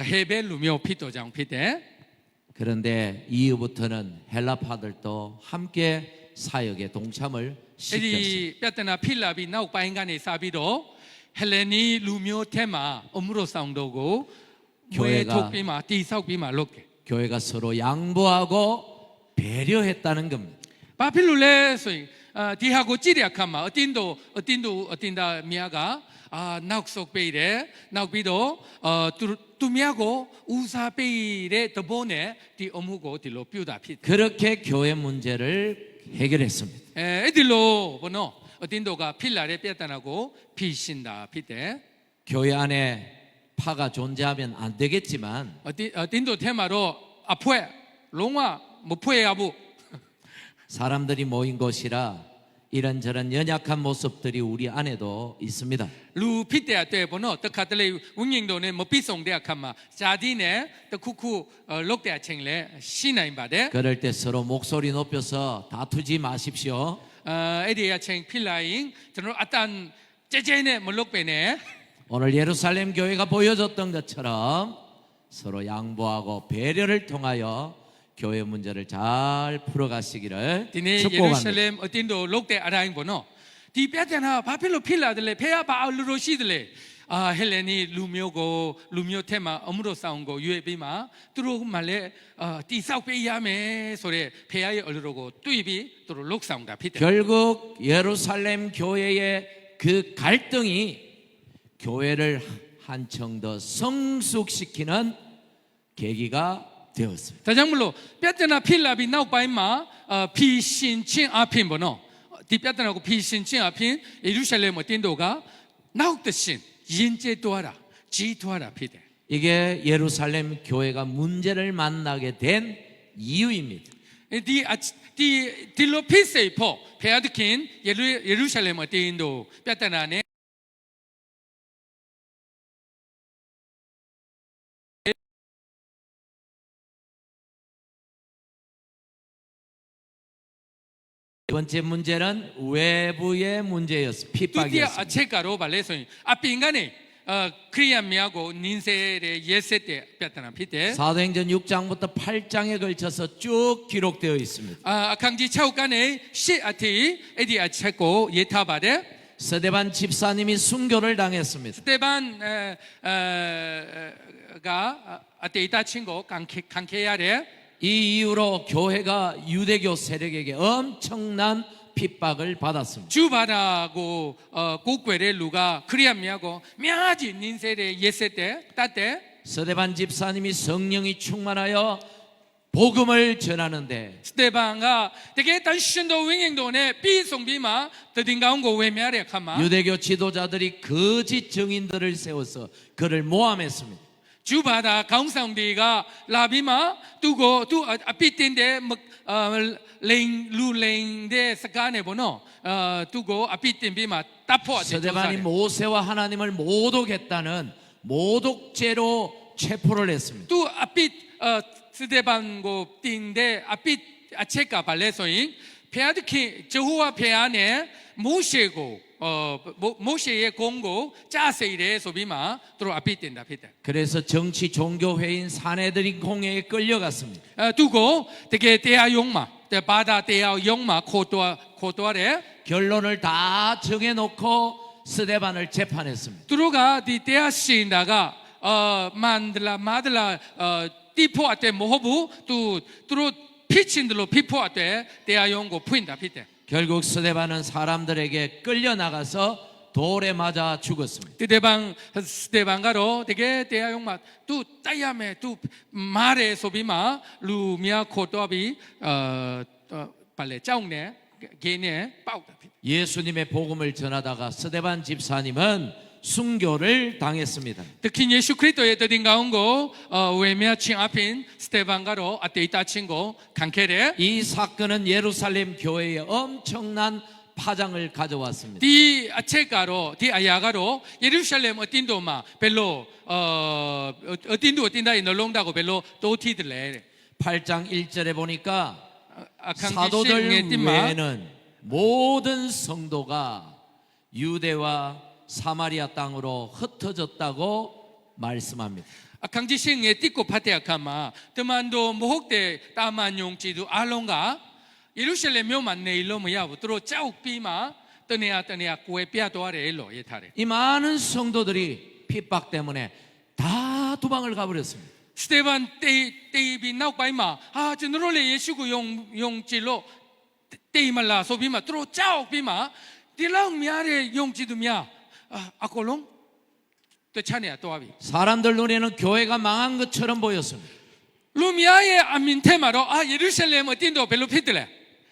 ဟေဘဲလူမျိုးဖြစ်တော့ကြောင်ဖြစ်တယ် 그런데 이후부터는 헬라파들도 함께 사역에 동참을 အဲ့ဒီ 시켰습니다. ပြဿနာဖြစ်လာပြီးနောက်ပိုင်းကနေစပြီးတော့ဟယ်လနီလူမျိုးထဲမှာအမှုတော်ဆောင်တော်ကိုဝေထုတ်ပြီးမှတီဆောက်ပြီးမှလုပ်တယ် 교회가 서로 양보하고 배려했다는 겁니다. ဘာဖြစ်လို့လဲဆိုရင်ဒီဟာကိုကြည့်တဲ့အခါမှာအတင်းတာများကနောက်ဆုတ်ပေးတယ်နောက်ပြီးတော့သူများကိုဦးစားပေးတဲ့သဘောနဲ့ဒီအမှုကိုဒီလိုပြုတာဖြစ်တယ် 그렇게 교회 문제를 해결했습니다. အဲ့ဒီလိုဘောနော်အတင်းတော်ကဖြစ်လာတဲ့ပြဿနာကိုဖြေရှင်းတာဖြစ်တယ် 교회 안에 파가 존재하면 안 되겠지만 အတင်းတော်ထဲမှာတော့အဖွဲ့လုံးဝမဖွဲ့ရဘူး 사람들이 모인 곳이라 이런저런 연약한 모습들이 우리 안에도 있습니다. လူဖြစ်တဲ့အတွက်ဘောနော်တခါတလေဝိညာဉ်တော်နဲ့မပြည့်စုံတဲ့အခါမှာဇာတိနဲ့တခုခုလုတ်တဲ့အချိန်လဲရှိနိုင်ပါတယ် 그럴 때 서로 목소리 높여서 다투지 마십시오. အဲ့ဒီအချိန်ဖြစ်လာရင်ကျွန်တော်အတန်ကြဲကြဲနဲ့မလုတ်ပဲနဲ့ 오늘 예루살렘 교회가 보여줬던 것처럼 서로 양보하고 배려를 통하여 교회 문제를 잘 풀어가시기를 ဒီနေ့ယေရုရှလ 축복합니다. င်အတင်းတော်လုတ်တဲ့အတိုင်းပေါ့နော်ဒီပြဿနာဘာဖြစ်လို့ဖြစ်လာတယ်လဲဖေကဘာလူလိုရှိတယ်လဲဟဲလနီလူမျိုးကိုလူမျိုးထဲမှာအမှုတော်ဆောင်ကိုရွေးပြီးမှသူတို့မှလည်းတိဆောက်ပေးရမယ်ဆိုတဲ့ဖေရဲ့အလိုတော်ကိုတွေးပြီးသူတို့လုတ်ဆောင်တာဖြစ်တယ် 결국 예루살렘 교회의 그 갈등이 교회를 한층 더 성숙시키는 계기가 되었습니다. ဒါကြောင့်မလို့ပြဿနာဖြစ်လာပြီးနောက်ပိုင်းမှာဖြီရှင်ချင်းအဖြစ်ပေါ့နော်ဒီပြဿနာကိုဖြီရှင်ချင်းအဖြစ်ယေရုရှလင်မှာတင်းတော်ကနောက်တရှင်ယဉ်ကျေးသွားတာကြီးထွားတာဖြစ်တယ် 이게 예루살렘 교회가 문제를 만나게 된 이유입니다. ဒီလိုဖြစ်စေဖို့ဖခင်သခင်ယေရုရှလင်မှာတင်းတော်ပြဿနာနဲ့ 두 번째 문제는 외부의 문제였습니다. ဒုတိယ 핍박이었습니다. အချက်ကတော့ဗာလဲဆိုရင်အပြင်ကနေခရိယန်များကိုနင်းဆဲတဲ့ရဲစစ်တဲ့ပြဿနာဖြစ်တယ် 사도행전 6장부터 8장에 걸쳐서 쭉 기록되어 있습니다. အခန်းကြီး6ကနေ8အထိအဲ့ဒီအချက်ကိုရေးထားပါတယ် 스데반 집사님이 순교를 당했습니다. စတေဘန်ကအတေတာချင်းကိုခံခဲ့ရတယ် 이 이후로 교회가 유대교 세력에게 엄청난 핍박을 받았습니다. ဂျူဘာဒါကိုကိုကွယ်တဲ့လူကခရိယန်များကိုများကြီးနင်းဆဲတဲ့ရဲစစ်တဲ့တတ်တဲ့ 스데반 집사님이 성령이 충만하여 복음을 전하는데 စတေဘန်ကတကယ်တန်ရှင်တော်ဝိညာဉ်တော်နဲ့ပြီးဆုံးပြီးမှတည်ငောင်းကိုဝေမျှတဲ့အခါမှာ 유대교 지도자들이 거짓 증인들을 세워서 그를 모함했습니다. ဂျူဘာဒါခေါင်းဆောင်တွေကလာပြီးမှသူအပြစ်တင်တဲ့လူလိန်တဲ့စကားနဲ့ပေါ့နော်သူကိုအပြစ်တင်ပြီးမှတပ်ဖို့တဲ့ 스데반이 모세와 하나님을 모독했다는 모독죄로 체포를 했습니다. သူအပြစ်စတေဘန်ကိုတင်တဲ့အပြစ်အချက်ကဘာလဲဆိုရင်ဖျားသခင်ဂျဟောဝါဖျားနဲ့မိုးရှေကိုမိုးရှေရဲ့ကုန်းကိုကြားစေတယ်ဆိုပြီးမှသူတို့အပြစ်တင်တာဖြစ်တယ် 그래서 정치 종교회인 사내들인 공회에 끌려갔습니다. သူကိုတကယ်တရားရုံးမှာဘာသာတရားရုံးမှာခေါ်သွားတယ် 결론을 다 정해놓고 스데반을 재판했습니다. သူတို့ကဒီတရားရှင်တာကမန္ဒလာတိဖို့အတဲ့မဟုတ်ဘူးသူတို့ဖြစ်ချင်တယ်လို့ဖြစ်ဖို့အတဲ့တရားရုံးကိုဖွင့်တာဖြစ်တယ် 결국 스데반은 사람들에게 끌려나가서 돌에 맞아 죽었습니다. စတေဘန်ကတော့တကယ်တရားရုံးမှာသူတိုက်ရမယ်သူမားတယ်ဆိုပြီးမှလူများခေါ်တော့ပြီးဘာလဲကြောက်နေဂင်းနဲ့ပေါက်တာဖြစ် 예수님의 복음을 전하다가 스데반 집사님은 순교를 당했습니다. 특히 예수 그리스도의 뜻인 가운데 외면친 앞인 스테반가로 아테이타 친구 강케레 이 사건은 예루살렘 교회에 엄청난 파장을 가져왔습니다. 디 아체가로 디 아야가로 예루살렘 어딘도마 벨로 어딘도 어딘다에 널롱다고 벨로 도티들래 8장 1절에 보니까 아칸기싱의 사도들 띠마 외에는 모든 성도가 유대와 사마리아 땅으로 흩어졌다고 말씀합니다. 아칸기싱의 띠고 파테아카마 드만도 모혹대 따만용지도 알롱가 예루살렘 묘만 내일로 뭐야부 들어 짜옥비마 떠내야 구에 삐아도아레일로 예타레 이 많은 성도들이 핍박 때문에 다 도망을 가버렸습니다. 스테반 때이비 나옥바이마 저너롤레 예수구 용지로 때이말라 소비마 들어 짜옥비마 딜랑 미아레 용지도미야 아콜롱 또 차네야 또아비 사람들 눈에는 교회가 망한 것처럼 보였습니다. 루미아의 안민테마로 예루살렘 어딘도 별로 피들래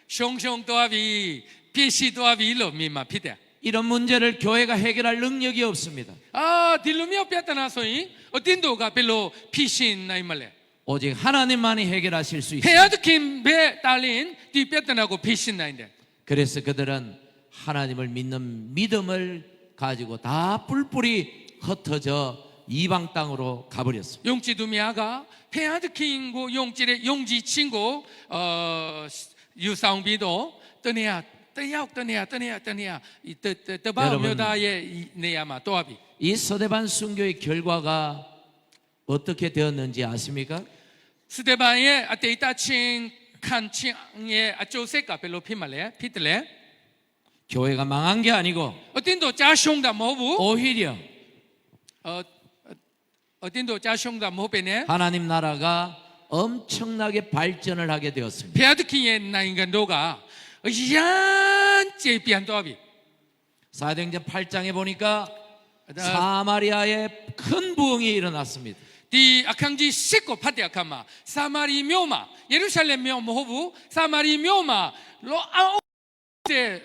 숑숑 또아비 피시 또아비 로미마 피대 이런 문제를 교회가 해결할 능력이 없습니다. 딜루미아 뼈다나소이 어딘도가 별로 피신 나이말래 오직 하나님만이 해결하실 수 있습니다. 헤아드킴 배 딸린 뒤 뼈다나고 피신 나인데 그래서 그들은 하나님을 믿는 믿음을 가지고 다 뿔뿔이 흩어져 이방 땅으로 가버렸습니다. 용지두미아가 헤아드킴고 용지의 용지 친구 유상비도 떠내야 이 떠바묘다의 내야마 또아비 이 서대반 순교의 결과가 어떻게 되었는지 아십니까? 스테반의 아테이타친 칸칭의 아조세가 별로 피말래 피들래 교회가 망한 게 아니고 어딘도 짜숑다 뭐부 오히려 어딘도 짜숑다 뭐베네 하나님 나라가 엄청나게 발전을 하게 되었습니다. 베아드킹의 나인간도가 yan제 비안도아비 사도행전 8장에 보니까 사마리아에 큰 부흥이 일어났습니다. 디 아칸지 시코 파티아카마 사마리 묘마 예루살렘 묘 뭐부 사마리 묘마 로아오제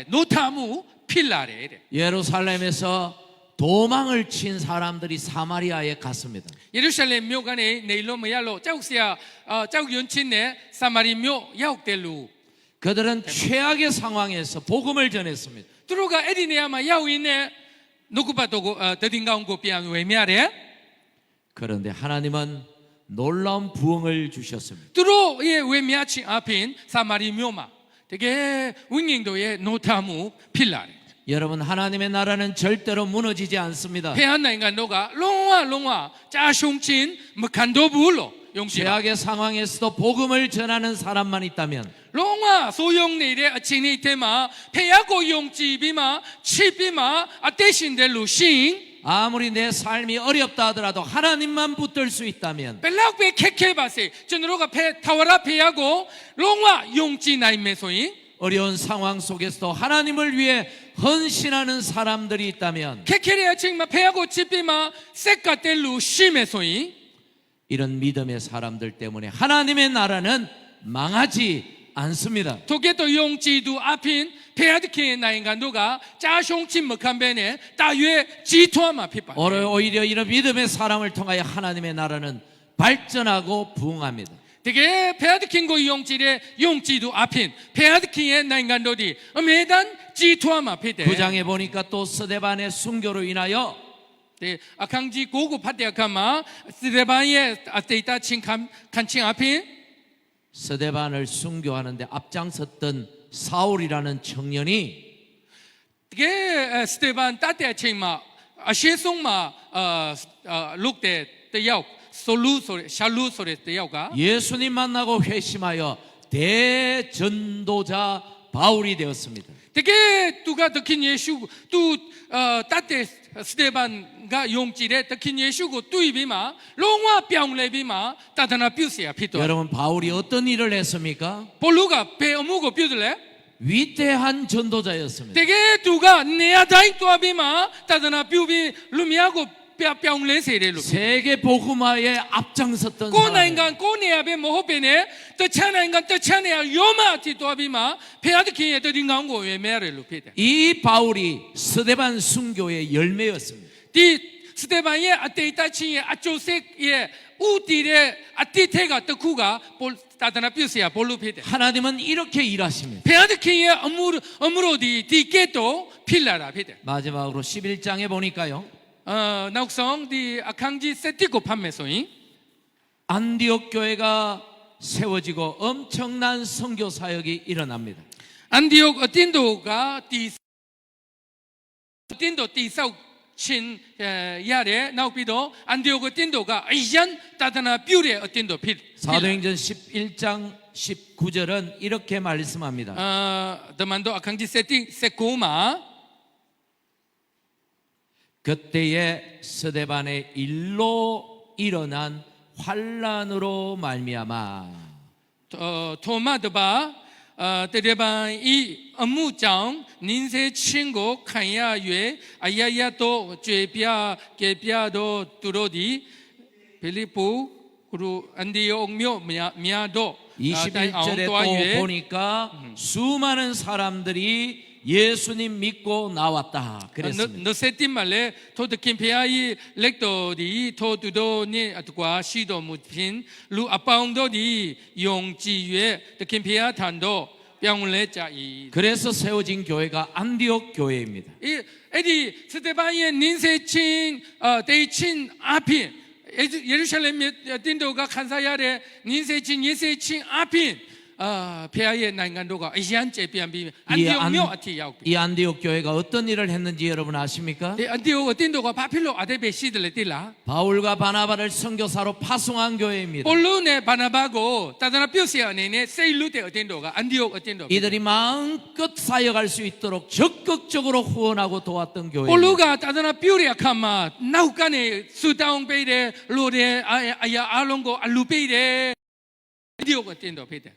노타무 필라레 예루살렘에서 도망을 친 사람들이 사마리아에 갔습니다. 예루살렘 묘간에 내일로 뭐야로 짜옥시야 짜옥연친네 사마리 묘 야옥델루 그들은 최악의 상황에서 복음을 전했습니다. 들어가 에디네야마 야우이네 노쿠바도고 더딘가운고 비안 외미아레 그런데 하나님은 놀라운 부흥을 주셨습니다. 들어 예 외미아치 앞인 사마리 묘마 되게 윙잉도의 노타무 필라레 여러분 하나님의 나라는 절대로 무너지지 않습니다. 페안나 인간도가 롱와 짜숑친 뭐간도불로 용시 최악의 상황에서도 복음을 전하는 사람만 있다면 롱와 소용내일의 아침이 테마 페야고 용지비마 치비마 아테신델루 싱 아무리 내 삶이 어렵다 하더라도 하나님만 붙들 수 있다면 벨락베 케케바세 전으로가 페 타와라 페야고 롱와 용지 나이메소잉 어려운 상황 속에서도 하나님을 위해 헌신하는 사람들이 있다면 케케리아 칭마 페야고 치비마 세카텔루 시메소잉 이런 믿음의 사람들 때문에 하나님의 나라는 망하지 않습니다. 도게도 용지도 앞인 페아드케의 나인간도가 짜숑친 먹한베네 따위에 지토아마 피파 오히려 이런 믿음의 사람을 통하여 하나님의 나라는 발전하고 부흥합니다. 되게 페아드킹고 용지의 용지도 앞인 페아드킹의 나인간도디 매단 지토아마 피데 9장에 보니까 또 스데반의 순교로 인하여 아캉지 고고 파티아카마 스데반의 아테이타 친 칸칭 앞인 스데반을 순교하는데 앞장섰던 사울이라는 청년이 되게 스데반 따테 칭마 아시송마 룩데 때야오 솔루 소리 샬루 소리 때야오가 예수님 만나고 회심하여 대전도자 바울이 되었습니다. 되게 누가 듣긴 예수 또 따테 스데반가 용지레 듣긴 예수고 뚜이비마 롱와 병레비마 따다나 뷰시야 피도 여러분 바울이 어떤 일을 했습니까? 볼루가 배 어무고 뷰들래 위대한 전도자였습니다. 되게 누가 내야다잉 또아비마 따다나 뷰비 루미하고 ပြောင်းလဲစေတယ်လို့ 세계 복음화에 앞장섰던 ကိုယ်နို 사람. င်ငံကိုယ်နေရာပဲမဟုတ်ပဲနဲ့တခြားနိုင်ငံတခြားနေရာရောမအထိတွားပြီးမှဖခင်သခင်ရဲ့တည်ငောင်းကိုရွေးမဲရတယ်လို့ဖြစ်တယ် 이 바울이 스데반 순교의 열매였습니다. ဒီစတေဖန်ရဲ့အတိတ်ချင်းရဲ့အကျိုးဆက်ရဲ့ဥတည်တဲ့အတိတ်ကတခုကတာသနာပြုเสียဘောလို့ဖြစ်တယ် 하나님은 이렇게 일하십니다. ဖခင်သခင်ရဲ့အမှုတို့ဒီကဲ့သို့ဖြစ်လာတာဖြစ်တယ် 마지막으로 11장에 보니까요. နောက်ဆုံးဒီအခန်းကြီး7ကိုဖတ်မယ်ဆိုရင် 안디옥 교회가 세워지고 엄청난 선교 사역이 일어납니다. အန်ဒီယိုအတင်းတို့ကအတင်းတို့တိဆောက်ချင်းရတယ်နောက်ပြီးတော့အန်ဒီယိုအတင်းတို့ကအယံတာသနာပြုတဲ့အတင်းတို့ဖြစ် 사도행전 11장 19절은 이렇게 말씀합니다. တမန်တော်အခန်းကြီး7မှာ 그때에 스데반의 일로 일어난 환란으로 말미암아 ထိုမှတပါတရပံဤအမှုကြောင့်နင်းစေချင်းကိုခံရ၍အယယတို့ကြွေပြကေပြတို့သူတို့သည်ဖိလိပ္ပုကရုအန်ဒီယိုမြို့များတို့တိုင်အောင် 21절에 တွား 또၍ 보니까 수많은 사람들이 예수님 믿고 나왔다 그랬습니다. နစတိမလေထိုတခင်ဖျားဤလက်တော်သည်ထိုသူတို့နှင့်အတကွာရှိတော်မူဖြင့်လူအပေါင်းတို့သည်ယုံကြည်၍တခင်ဖျားထံသို့ပြောင်းလဲကြ၏ 그래서 세워진 교회가 안디옥 교회입니다. အဲ့ဒီစတေဖန်ရဲ့နင်းစေချင်းတေချင်းအဖြစ်ယေရုရှလင်တင်တို့ကခန်းစားရတဲ့နင်းစေချင်းယေစေချင်းအဖြစ်ဖျားရဲ့နိုင်ငံတို့ကအယံကျေပြန်ပြီးအန်တီယိုမြို့အထိရောက်ပြီ 이 안디옥 교회가 어떤 일을 했는지 여러분 아십니까? ဒီအန်တီယိုတင်တို့ကဘာဖြစ်လို့အတိတ်ပဲရှိတယ်လဲသိလား 바울과 바나바를 선교사로 파송한 교회입니다. ပိုလုနဲ့ဘာနာဘကိုတာသနာပြုဆရာအနေနဲ့စိတ်လွတ်တဲ့အတင်းတို့ကအန်တီယိုအတင်းတို့ 이들이 마음껏 사역할 수 있도록 적극적으로 후원하고 도왔던 ပိုလု 교회입니다. ကတာသနာပြုတဲ့အခါမှာနောက်ကနေဆူတောင်းပေးတယ်လို့တဲ့အရာအလုံးကိုအလူပေးတယ်အန်တီယိုအတင်းတို့ဖြစ်တယ်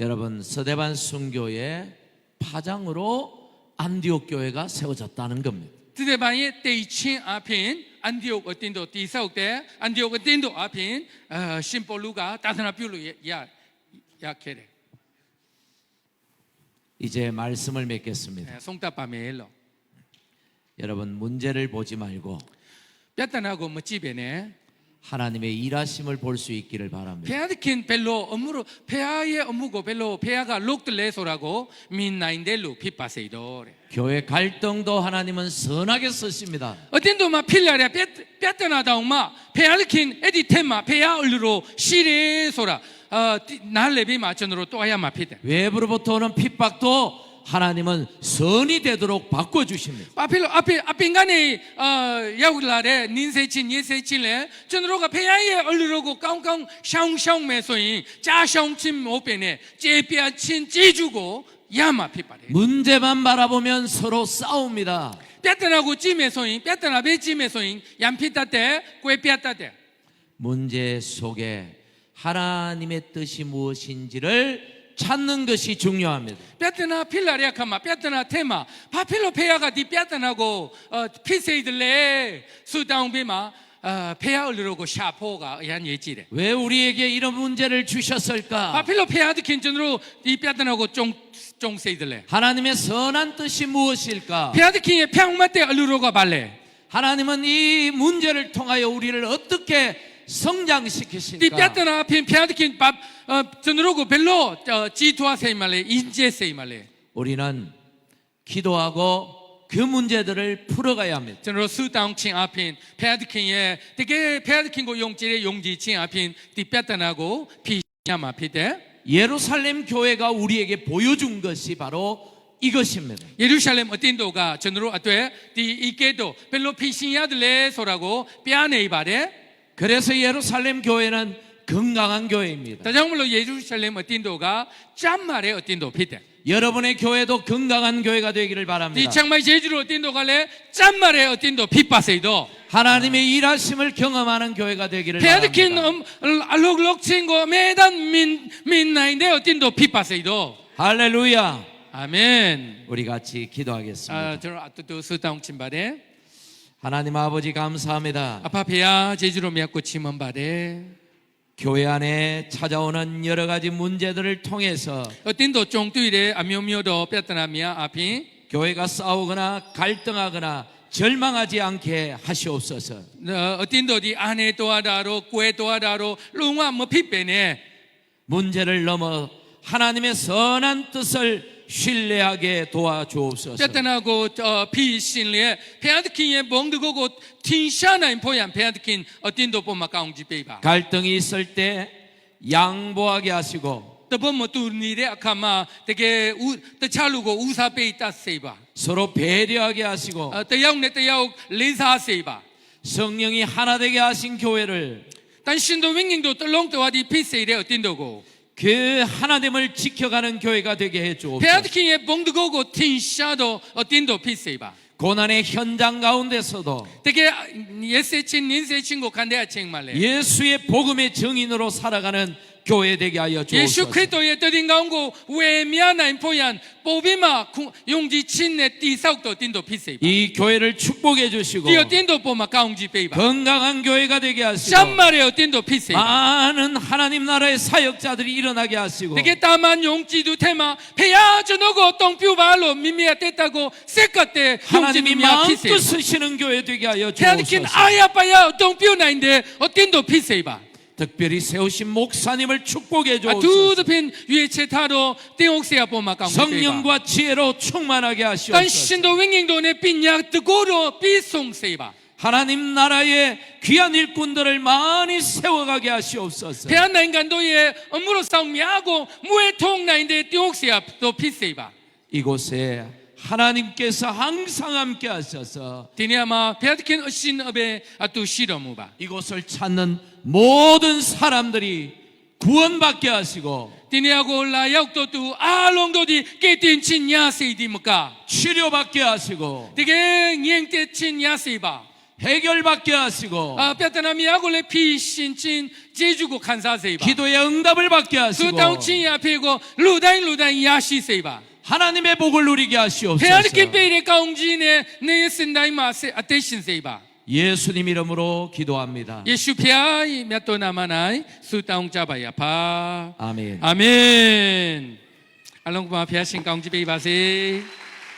여러분 서대반 순교의 파장으로 안디옥 교회가 세워졌다는 겁니다. ဒီတဲ့ပိုင်းရဲ့တေချင်းအဖြစ်အန်တီယိုအတင်းတို့တိဆောက်တဲ့အန်တီယိုအတင်းတို့အဖြစ်ရှင်ပိုလုကတာသနာပြုလို့ရခဲ့တယ် 이제 말씀을 맺겠습니다. ဆုံးတတ်ပါမယ်လို့ 여러분 문제를 보지 말고 ပြဿနာကိုမကြည့်ပဲနဲ့ 하나님의 일하심을 볼 수 있기를 ဖ 바랍니다. ះသခင်ဘယ်လိုအမှုလို့ဖះရဲ့အမှုကိုဘယ်လိုဖះကလုပ်တယ်လဲဆိုတာကိုမြင်နိုင်တယ်လို့ဖြစ်ပါစေတော့တဲ့ 교회 갈등도 하나님은 선하게 쓰십니다. အတင်းတို့မှာဖြစ်လာတဲ့ပြဿနာတောင်မှဖះသခင်အဲ့ဒီထဲမှာဖះအလိုရှိတယ်ဆိုတာနားလည်ပြီးမှကျွန်တော်တို့တွားရမှာဖြစ်တယ် 외부로부터 오는 핍박도 하나님은 선이 되도록 바꿔주십니다. ဘာဖြစ်လို့အပင်ကနေရောက်လာတဲ့နင်းစေချင်းညေစေချင်းလဲကျွန်တော်တို့ကဖះရဲ့အလိုကိုကောင်းကောင်းရှောင်းမယ်ဆိုရင်ကြားရှောင်းချင်းမဟုတ်ပင်နဲ့ကြေပြချင်းကြေးကျူးကိုရမှာဖြစ်ပါတယ် 문제만 바라보면 서로 싸웁니다. ပြဿနာကိုကြည့်မယ်ဆိုရင်ပြဿနာပဲကြည့်မယ်ဆိုရင်ရန်ဖြစ်တတ်တယ်၊ကွဲပြတ်တတ်တယ် 문제 속에 하나님의 뜻이 무엇인지를 찾는 것이 중요합니다. ပြဿနာဖြစ်လာတဲ့အခါမှာပြဿနာထဲမှာဘာဖြစ်လို့ဖေကဒီပြဿနာကိုဖြစ်စေတယ်လဲဆူတောင်းပြီးမှဖေအလိုကိုရှာဖို့ကအရန်ကြီးကြည့်တယ် 왜 우리에게 이런 문제를 ဘာ 주셨을까? ဖြစ်လို့ဖေသခင်ကျွန်တော်တို့ဒီပြဿနာကိုကြုံစေတယ်လဲ 하나님의 선한 뜻이 무엇일까? ဖေသခင်ရဲ့ဖြောင့်မတ်တဲ့အလိုကဘာလဲ 하나님은 이 문제를 통하여 우리를 어떻게 ဒီ 성장시키실까? ပြဿနာအဖြစ်ဖေသခင်ကျွန်တော်တို့ကိုဘယ်လိုကြီးထွားစေမှာလဲအင်းကျဲစေမှာလဲ 우리는 기도하고 그 문제들을 풀어가야 합니다. ကျွန်တော်ဆူတောင်းခြင်းအပြင်ဖခင်သခင်ရဲ့တကယ်ဖခင်သခင်ကိုယုံကြည်တဲ့ယုံကြည်ခြင်းအပြင်ဒီပြဿနာကိုဖြေရမှာဖြစ်တယ် 예루살렘 교회가 우리에게 보여준 것이 바로 이것입니다. ယေရုရှလင်အတင်းတို့ကကျွန်တော်တို့အတွက်ဒီဤကဲ့သို့ဘယ်လိုဖြေရှင်ရတယ်လဲဆိုတာကိုပြနေပါတယ် 그래서 예루살렘 교회는 건강한 교회입니다. ဒါကြောင့်မလို့ယေရုရှလင်အတင်းတို့ကကျမ်းမာတဲ့အတင်းတို့ဖြစ်တယ် 여러분의 교회도 건강한 교회가 되기를 ဒီ 바랍니다. ချမ်းမိုင်ယေရုအတင်းတို့ကလည်းကျမ်းမာတဲ့အတင်းတို့ဖြစ်ပါစေတော့ 하나님의 일하심을 경험하는 교회가 되기를 ဖခင်သခင် 바랍니다. အလုလုချင်းကိုအမြဲတမ်းမြင်နိုင်တဲ့အတင်းတို့ဖြစ်ပါစေတော့ 할렐루야. အာမင် 우리 같이 기도하겠습니다. ကျွန်တော်အတူတူဆုတောင်းခြင်းပါတယ် 하나님 아버지 감사합니다. 아파 배야 제주로 미약고 치면 바래. 교회 안에 찾아오는 여러 가지 문제들을 통해서 어딘도 쫑뚜이래 아묘묘도 뼈떠나미야 앞이. 교회가 싸우거나 갈등하거나 절망하지 않게 하시옵소서. 어딘도 디 안에 도와다로 꾸에 도와다로 롱아 뭐 핏배네. 문제를 넘어 하나님의 선한 뜻을 신뢰하게 도와주옵소서. 뼈떠나고 피신리에 배아드킨의 멍드고고 틴샤나인 포얀 배아드킨 어딘도 보마 가운지 빼봐. 갈등이 있을 때 양보하게 하시고 또뭐 뚜니래 아카마 되게 떠차루고 우사 빼있다 세봐. 서로 배려하게 하시고 떠야옥네 떠야옥 레사 세봐. 성령이 하나 되게 하신 교회를 단 신도 윙잉도 떨렁떠와디 피세이래 어딘도고. 그 하나됨을 지켜가는 교회가 되게 해주옵소서. 배아드킨의 멍드고고 틴샤도 어딘도 피세봐. 고난의 현장 가운데서도 되게 예세친 닌세친고 간대야 책말래. 예수의 복음의 증인으로 살아가는 교회 되게 하여 예수 주옵소서. 그리스도의 뜻인 가운고 외미하나인 포얀 보비마 용지 친내 띠사옥도 딘도 피세이바. 이 교회를 축복해 주시고 띠어 딘도 보마 가운지 빼이바. 건강한 교회가 되게 하시고 샴마레어 딘도 피세이바. 많은 하나님 나라의 사역자들이 일어나게 하시고 되게 따만 용지도 테마 페야저 너고 똥뷰발로 미미야 뗐다고 세껏때 하나님이 용지도 미야 마음껏 피세이바. 쓰시는 교회 되게 하여 페야드킨 주옵소서. 아야빠야 똥뷰나인데 딘도 피세이바. 특별히 세우신 목사님을 축복해 주옵소서. 두드핀 위에 체타로 띵옥세야 보마 가운지 빼이바. 성령과 지혜로 충만하게 단 하시옵소서. 신도 윙잉도네 빈약 뜨고로 비송세이바. 하나님 나라의 귀한 일꾼들을 많이 세워가게 하시옵소서. 배안 인간도의 업무로 싸움이하고 무해통나인데 띵옥세야 또 피세이바. 이곳에 하나님께서 항상 함께 하셔서 디니아마 배아드킨 신업에 아또 시러무바. 이곳을 찾는 모든 사람들이 구원받게 하시고 디니아고 라약도 또 알롱도디 깨틴친 야세이디무까. 치료받게 하시고 되게 잉때친 야세이바. 해결받게 하시고 뼈다나미하고래 피신친 제주고 간사세이바. 기도의 응답을 받게 하시고 수당친 야페고 루다인 야시세이바. 하나님의 복을 누리게 하시옵소서. 배아드킨 베이레 가운지네 내 쓴다이마세 아테신세이바. 예수님 이름으로 기도합니다. 예수 피아이 몇도 남아나이 수다웅 잡아야파. 아멘. 아멘. 알롱마 피아신 가운지 베이바세.